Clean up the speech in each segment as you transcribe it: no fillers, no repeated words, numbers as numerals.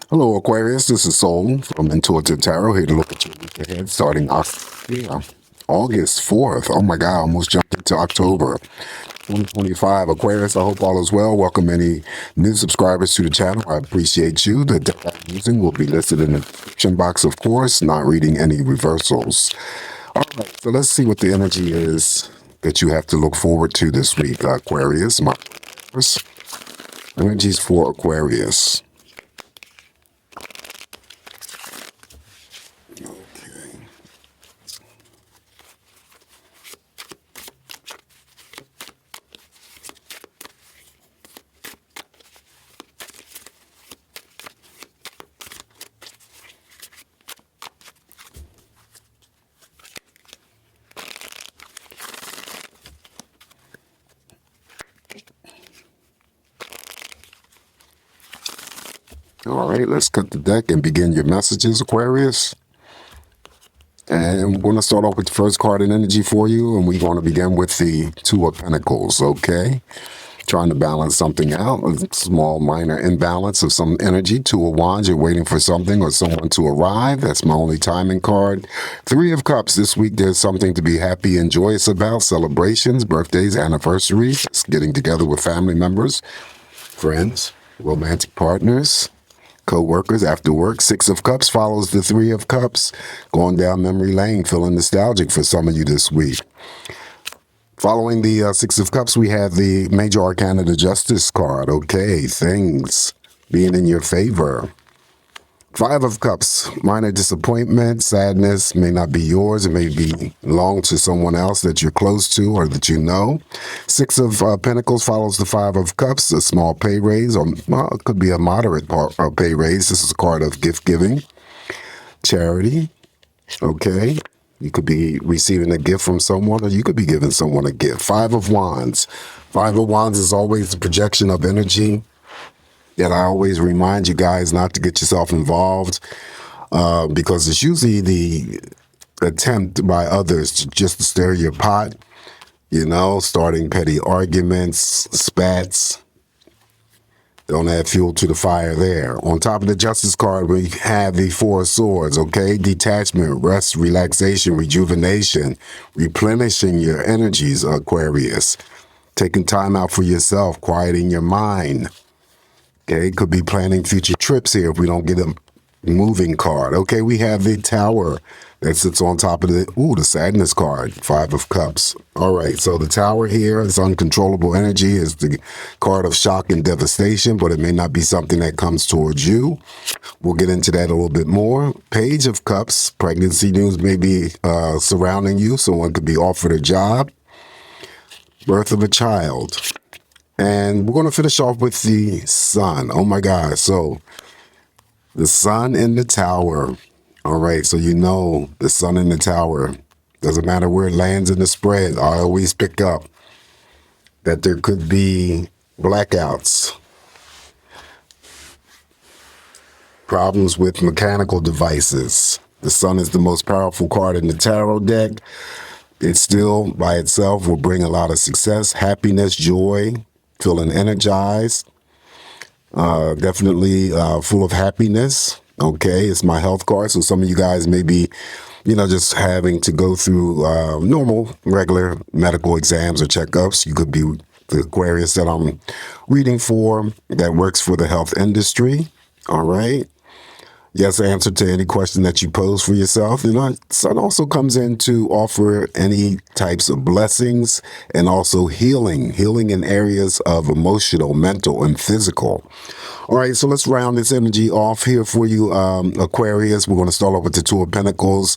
Hello, Aquarius. This is Soul from Intuitive Tarot here to look at your week ahead starting August 4th. Oh my God, almost jumped into October 2025. Aquarius, I hope all is well. Welcome any new subscribers to the channel. I appreciate you. The deck I'm using will be listed in the description box, of course, not reading any reversals. All right, so let's see what the energy is that you have to look forward to this week, Aquarius. My first energies for Aquarius. All right, let's cut the deck and begin your messages, Aquarius. And we're going to start off with the first card in energy for you, and we're going to begin with the Two of Pentacles, okay? Trying to balance something out, a small minor imbalance of some energy. Two of Wands, you're waiting for something or someone to arrive. That's my only timing card. Three of Cups, this week there's something to be happy and joyous about. Celebrations, birthdays, anniversaries, getting together with family members, friends, romantic partners, co-workers after work. Six of Cups follows the Three of Cups. Going down memory lane, feeling nostalgic for some of you this week. Following the Six of Cups, we have the Major Arcana, the Justice card. Okay, things being in your favor. Five of Cups, minor disappointment, sadness, may not be yours. It may belong to someone else that you're close to or that you know. Six of Pentacles follows the Five of Cups, a small pay raise, or well, it could be a moderate pay raise. This is a card of gift giving, charity, okay? You could be receiving a gift from someone, or you could be giving someone a gift. Five of Wands. Five of Wands is always the projection of energy. That I always remind you guys not to get yourself involved because it's usually the attempt by others to just stir your pot, you know, starting petty arguments, spats. Don't add fuel to the fire there. On top of the Justice card, we have the Four of Swords, okay? Detachment, rest, relaxation, rejuvenation, replenishing your energies, Aquarius. Taking time out for yourself, quieting your mind. Okay, could be planning future trips here if we don't get a moving card. Okay, we have the Tower that sits on top of the Sadness card, Five of Cups. All right, so the Tower here, this uncontrollable energy, is the card of shock and devastation, but it may not be something that comes towards you. We'll get into that a little bit more. Page of Cups, pregnancy news may be surrounding you. Someone could be offered a job. Birth of a child. And we're going to finish off with the Sun. Oh my God. So the Sun in the Tower. All right. So you know the Sun in the Tower. Doesn't matter where it lands in the spread. I always pick up that there could be blackouts. Problems with mechanical devices. The Sun is the most powerful card in the tarot deck. It still by itself will bring a lot of success, happiness, joy. Feeling energized, definitely full of happiness. Okay, it's my health card, so some of you guys may be, just having to go through normal, regular medical exams or checkups. You could be the Aquarius that I'm reading for that works for the health industry. All right. Yes, answer to any question that you pose for yourself. Sun also comes in to offer any types of blessings and also healing in areas of emotional, mental, and physical. All right, so let's round this energy off here for you, Aquarius. We're going to start off with the Two of Pentacles.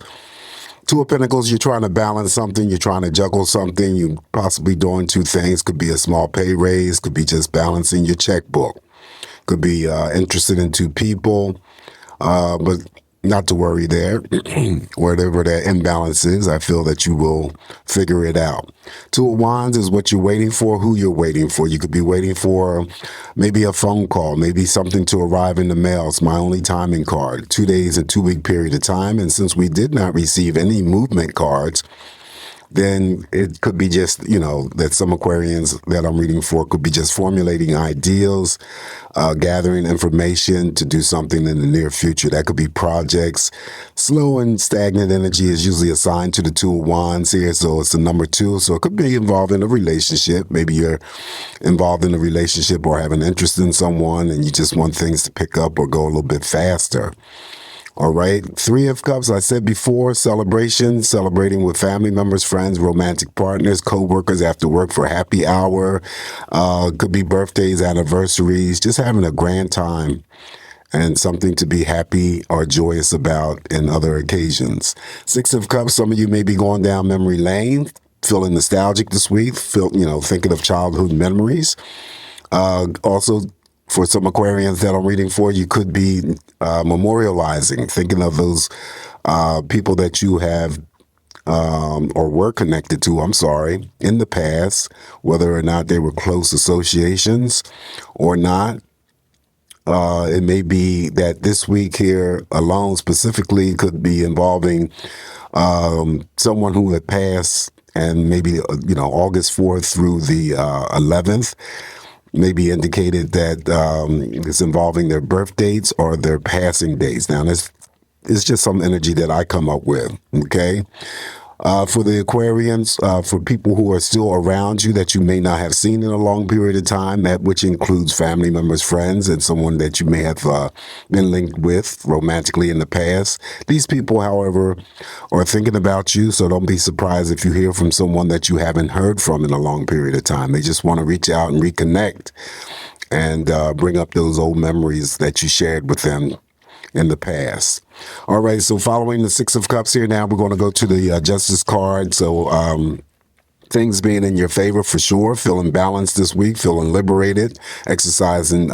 Two of Pentacles, you're trying to balance something. You're trying to juggle something. You're possibly doing two things. Could be a small pay raise. Could be just balancing your checkbook. Could be interested in two people. But not to worry there. Whatever that imbalance is, I feel that you will figure it out. Two of Wands is what you're waiting for, who you're waiting for. You could be waiting for maybe a phone call, maybe something to arrive in the mail. It's my only timing card. 2 days and 2 week period of time. And since we did not receive any movement cards, then it could be just, that some Aquarians that I'm reading for could be just formulating ideals, gathering information to do something in the near future. That could be projects. Slow and stagnant energy is usually assigned to the Two of Wands here, so it's the number 2. So it could be involved in a relationship. Maybe you're involved in a relationship or have an interest in someone and you just want things to pick up or go a little bit faster. All right. 3 of Cups, I said before, celebrating with family members, friends, romantic partners, co-workers after work for happy hour. Could be birthdays, anniversaries, just having a grand time and something to be happy or joyous about in other occasions. 6 of Cups, some of you may be going down memory lane, feeling nostalgic this week, thinking of childhood memories. Also, for some Aquarians that I'm reading for, you could be memorializing, thinking of those people that you have or were connected to, in the past, whether or not they were close associations or not. It may be that this week here alone specifically could be involving someone who had passed, and maybe, August 4th through the 11th. Maybe indicated that it's involving their birth dates or their passing dates. Now, it's just some energy that I come up with, okay? For the Aquarians, for people who are still around you that you may not have seen in a long period of time, that which includes family members, friends, and someone that you may have been linked with romantically in the past. These people, however, are thinking about you, so don't be surprised if you hear from someone that you haven't heard from in a long period of time. They just want to reach out and reconnect and bring up those old memories that you shared with them in the past. All right, so following the 6 of Cups here, now we're going to go to the Justice card. So things being in your favor for sure, feeling balanced this week, feeling liberated, exercising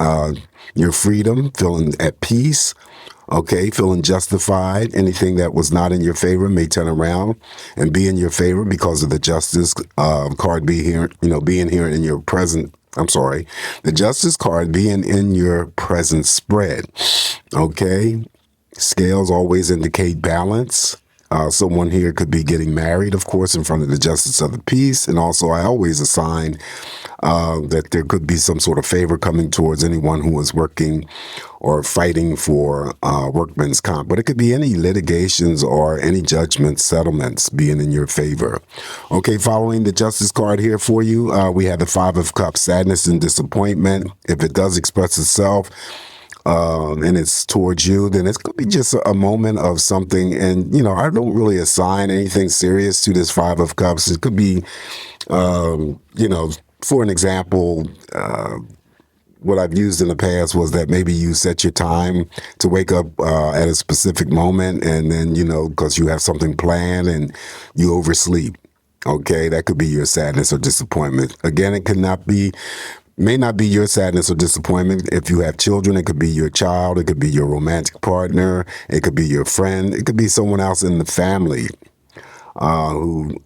your freedom, feeling at peace, okay, feeling justified. Anything that was not in your favor may turn around and be in your favor because of the Justice card being here in your present. The Justice card being in your present spread. Okay. Scales always indicate balance. Someone here could be getting married, of course, in front of the Justice of the Peace. And also, I always assign that there could be some sort of favor coming towards anyone who is working or fighting for workman's comp. But it could be any litigations or any judgment settlements being in your favor. Okay, following the Justice card here for you, we have the 5 of Cups, sadness and disappointment. If it does express itself, and it's towards you, then it's going to be just a moment of something. And, I don't really assign anything serious to this 5 of Cups. It could be, for an example, what I've used in the past was that maybe you set your time to wake up at a specific moment, and then, because you have something planned and you oversleep. Okay, that could be your sadness or disappointment. Again, it may not be your sadness or disappointment. If you have children, it could be your child, it could be your romantic partner, it could be your friend, it could be someone else in the family who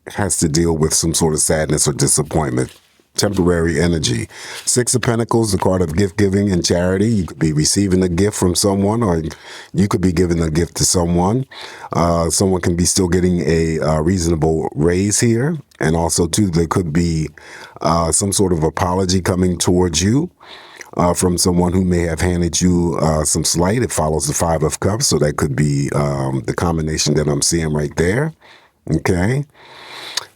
has to deal with some sort of sadness or disappointment. Temporary energy. 6 of Pentacles, the card of gift giving and charity. You could be receiving a gift from someone, or you could be giving a gift to someone. Someone can be still getting a reasonable raise here. And also, too, there could be some sort of apology coming towards you from someone who may have handed you some slight. It follows the 5 of Cups, so that could be the combination that I'm seeing right there. Okay.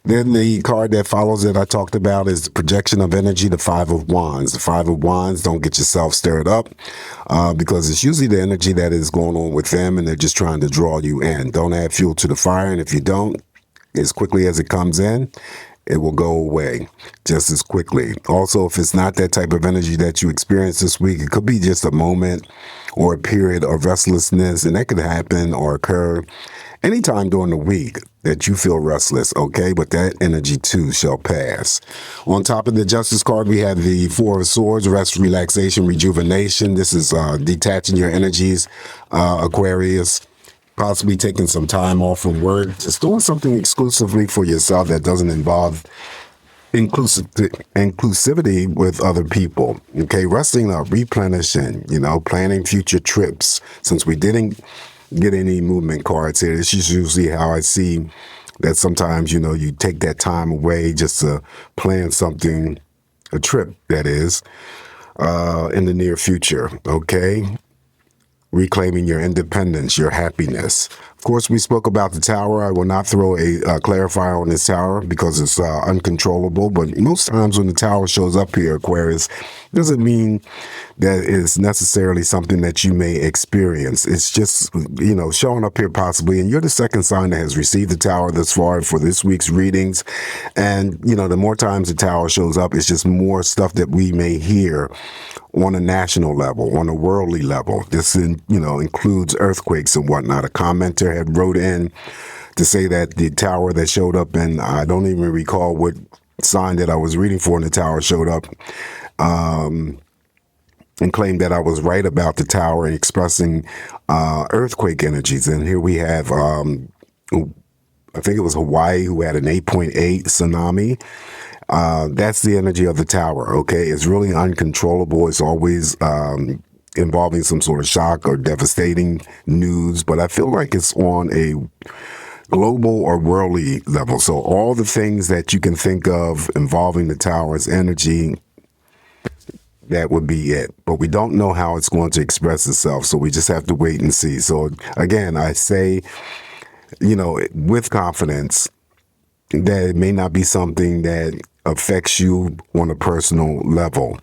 Then the card that follows that I talked about is the projection of energy, the 5 of Wands. The 5 of Wands, don't get yourself stirred up because it's usually the energy that is going on with them, and they're just trying to draw you in. Don't add fuel to the fire, and if you don't, as quickly as it comes in, it will go away just as quickly. Also, if it's not that type of energy that you experience this week, it could be just a moment or a period of restlessness, and that could happen or occur anytime during the week that you feel restless, okay? But that energy too shall pass. On top of the Justice card, we have the 4 of Swords, rest, relaxation, rejuvenation. This is detaching your energies, Aquarius. Possibly taking some time off from work, just doing something exclusively for yourself that doesn't involve inclusivity with other people. Okay, resting up, replenishing, planning future trips. Since we didn't get any movement cards here. This is usually how I see that sometimes, you take that time away just to plan something, a trip that is, in the near future, okay? Reclaiming your independence, your happiness. Of course, we spoke about the tower. I will not throw a clarifier on this tower because it's uncontrollable. But most times when the tower shows up here, Aquarius, doesn't mean that it's necessarily something that you may experience. It's just, showing up here possibly. And you're the second sign that has received the tower thus far for this week's readings. And, the more times the tower shows up, it's just more stuff that we may hear on a national level, on a worldly level. This, includes earthquakes and whatnot. A commenter had wrote in to say that the tower that showed up, and I don't even recall what sign that I was reading for, and the tower showed up, and claimed that I was right about the tower and expressing earthquake energies. And here we have, I think it was Hawaii, who had an 8.8 tsunami. That's the energy of the tower, okay? It's really uncontrollable. It's always involving some sort of shock or devastating news, but I feel like it's on a global or worldly level. So all the things that you can think of involving the tower's energy, that would be it. But we don't know how it's going to express itself, so we just have to wait and see. So again, I say, with confidence, that it may not be something that affects you on a personal level.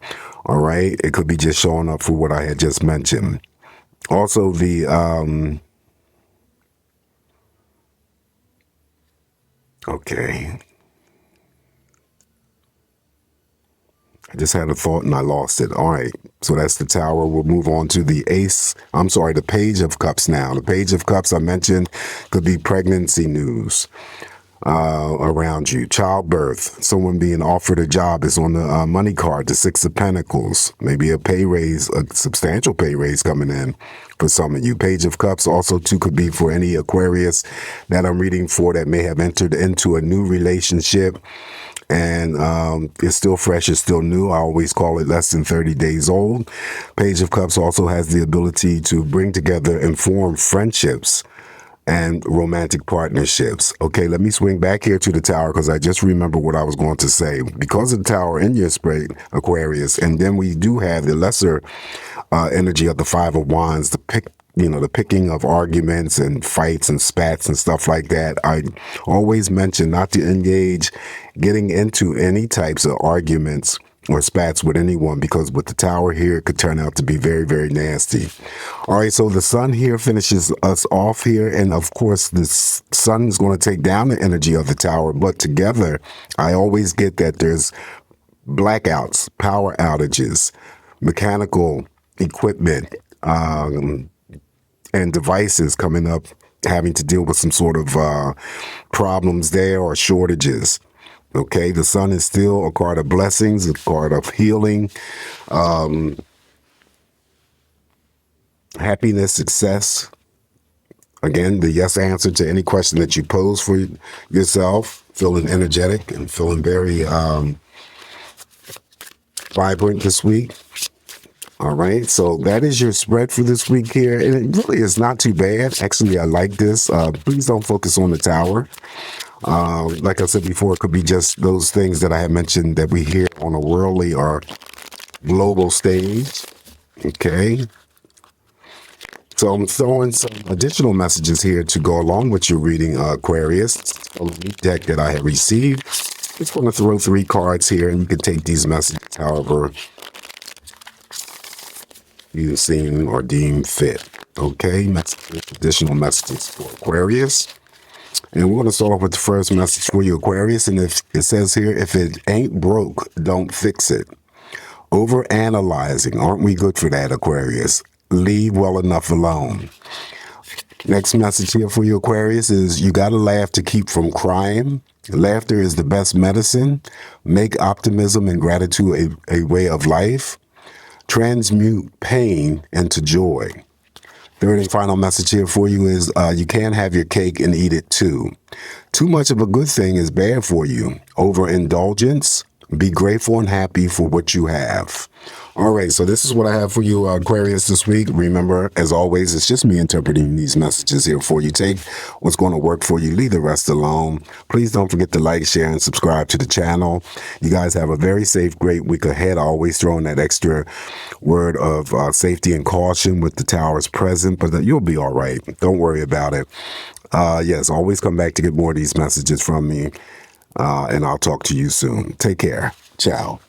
All right. It could be just showing up for what I had just mentioned. Also, okay. I just had a thought and I lost it. All right. So that's the tower. We'll move on to the Page of Cups now. The Page of Cups I mentioned could be pregnancy news around you, childbirth, someone being offered a job is on the money card, the Six of Pentacles, maybe a pay raise, a substantial pay raise coming in for some of you. Page of Cups also too could be for any Aquarius that I'm reading for that may have entered into a new relationship and it's still fresh, it's still new. I always call it less than 30 days old. Page of Cups also has the ability to bring together and form friendships and romantic partnerships. Okay, let me swing back here to the tower because I just remember what I was going to say. Because of the tower in your spread, Aquarius, and then we do have the lesser energy of the Five of Wands, the picking of arguments and fights and spats and stuff like that. I always mention not to engage getting into any types of arguments or spats with anyone, because with the tower here, it could turn out to be very, very nasty. All right, so the sun here finishes us off here. And of course, the sun is going to take down the energy of the tower. But together, I always get that there's blackouts, power outages, mechanical equipment, and devices coming up, having to deal with some sort of problems there or shortages. Okay, the sun is still a card of blessings, a card of healing, happiness, success. Again, the yes answer to any question that you pose for yourself, feeling energetic and feeling very vibrant this week. All right, so that is your spread for this week here. And it really is not too bad. Actually, I like this. Please don't focus on the tower. Like I said before, it could be just those things that I had mentioned that we hear on a worldly or global stage. Okay. So I'm throwing some additional messages here to go along with your reading, Aquarius. A neat deck that I have received. Just want to throw 3 cards here, and you can take these messages however you seem or deem fit. Okay. Additional messages for Aquarius. And we're going to start off with the first message for you, Aquarius. And if it says here, if it ain't broke, don't fix it. Overanalyzing. Aren't we good for that, Aquarius? Leave well enough alone. Next message here for you, Aquarius, is you got to laugh to keep from crying. Laughter is the best medicine. Make optimism and gratitude a way of life. Transmute pain into joy. Third and final message here for you is you can't have your cake and eat it too. Too much of a good thing is bad for you. Overindulgence Be grateful and happy for what you have. All right, so this is what I have for you, Aquarius, this week. Remember, as always, it's just me interpreting these messages here for you. Take what's going to work for you. Leave the rest alone. Please don't forget to like, share, and subscribe to the channel. You guys have a very safe, great week ahead. I always throw in that extra word of safety and caution with the towers present, but you'll be all right. Don't worry about it. Yes, always come back to get more of these messages from me, and I'll talk to you soon. Take care. Ciao.